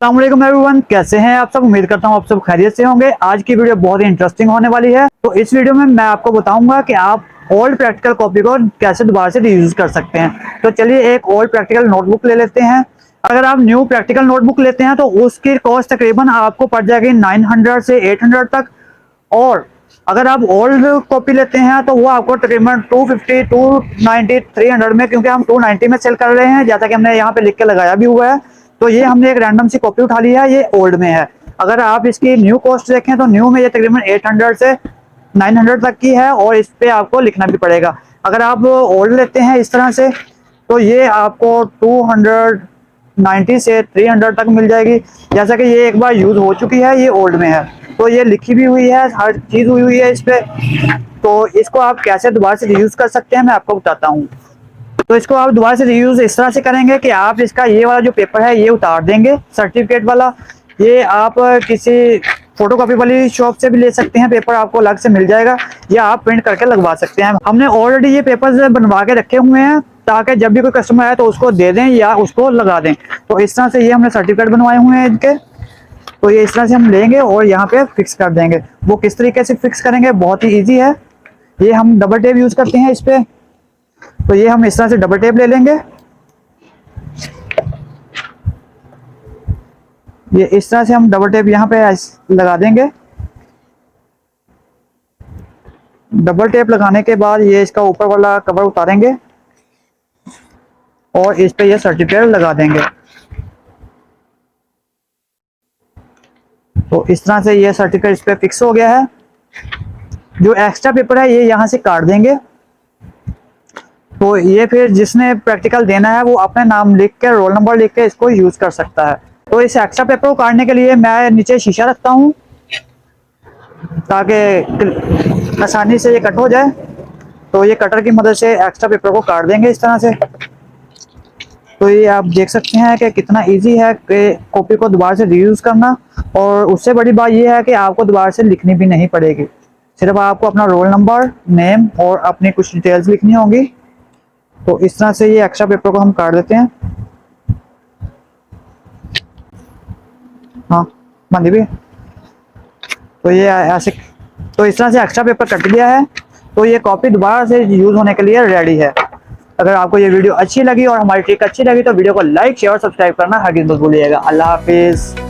अस्सलाम वालेकुम एवरीवन, कैसे हैं आप सब। उम्मीद करता हूं आप सब खैरियत से होंगे। आज की वीडियो बहुत ही इंटरेस्टिंग होने वाली है। तो इस वीडियो में मैं आपको बताऊंगा कि आप ओल्ड प्रैक्टिकल कॉपी को कैसे दोबारा से रीयूज कर सकते हैं। तो चलिए एक ओल्ड प्रैक्टिकल नोटबुक ले लेते हैं। अगर आप न्यू प्रैक्टिकल नोटबुक लेते हैं तो उसकी कॉस्ट तकरीबन आपको पड़ जाएगी 900 से 800 तक, और अगर आप ओल्ड कॉपी लेते हैं तो वो आपको तकरीबन 250, 290, 300 में, क्योंकि हम 290 में सेल कर रहे हैं जैसा कि हमने यहाँ पे लिख के लगाया भी हुआ है। तो ये हमने एक रैंडम सी कॉपी उठा ली है, ये ओल्ड में है। अगर आप इसकी न्यू कॉस्ट देखें तो न्यू में ये तकरीबन 800 से 900 तक की है, और इस पे आपको लिखना भी पड़ेगा। अगर आप ओल्ड लेते हैं इस तरह से तो ये आपको 290 से 300 तक मिल जाएगी। जैसा कि ये एक बार यूज हो चुकी है, ये ओल्ड में है, तो ये लिखी भी हुई है, हर चीज हुई हुई है इस पे। तो इसको आप कैसे दोबारा से रीयूज कर सकते हैं मैं आपको बताता हूँ। तो इसको आप दोबारा से रीयूज इस तरह से करेंगे कि आप इसका ये वाला जो पेपर है ये उतार देंगे, सर्टिफिकेट वाला। ये आप किसी फोटोकॉपी वाली शॉप से भी ले सकते हैं, पेपर आपको अलग से मिल जाएगा, या आप प्रिंट करके लगवा सकते हैं। हमने ऑलरेडी ये पेपर्स बनवा के रखे हुए हैं ताकि जब भी कोई कस्टमर आए तो उसको दे दें या उसको लगा दें। तो इस तरह से ये हमने सर्टिफिकेट बनवाए हुए हैं इनके। तो ये इस तरह से हम लेंगे और यहाँ पे फिक्स कर देंगे। वो किस तरीके से फिक्स करेंगे, बहुत ही इजी है। ये हम डबल टेप यूज करते हैं इस पे। तो ये हम इस तरह से डबल टेप ले लेंगे। ये इस तरह से हम डबल टेप यहाँ पे लगा देंगे। डबल टेप लगाने के बाद ये इसका ऊपर वाला कवर उतारेंगे और इस पे ये सर्टिफिकेट लगा देंगे। तो इस तरह से ये सर्टिफिकेट इस पे फिक्स हो गया है। जो एक्स्ट्रा पेपर है ये यहाँ से काट देंगे। तो ये फिर जिसने प्रैक्टिकल देना है वो अपने नाम लिख के, रोल नंबर लिख के इसको यूज कर सकता है। तो इस एक्स्ट्रा पेपर को काटने के लिए मैं नीचे शीशा रखता हूँ ताकि आसानी से ये कट हो जाए। तो ये कटर की मदद से एक्स्ट्रा पेपर को काट देंगे इस तरह से। तो ये आप देख सकते हैं कि कितना इजी है कि कॉपी को दोबारा से रीयूज करना। और उससे बड़ी बात ये है कि आपको दोबारा से लिखनी भी नहीं पड़ेगी, सिर्फ आपको अपना रोल नंबर, नेम और अपनी कुछ डिटेल्स लिखनी होंगी। तो इस तरह से ये एक्स्ट्रा पेपर को हम काट देते हैं। हाँ मंदी भी। तो ये ऐसे, तो इस तरह से एक्स्ट्रा पेपर कट गया है। तो ये कॉपी दोबारा से यूज होने के लिए रेडी है। अगर आपको ये वीडियो अच्छी लगी और हमारी ट्रिक अच्छी लगी तो वीडियो को लाइक, शेयर और सब्सक्राइब करना हरगिज़ मत भूलिएगा। अल्लाह हाफिज।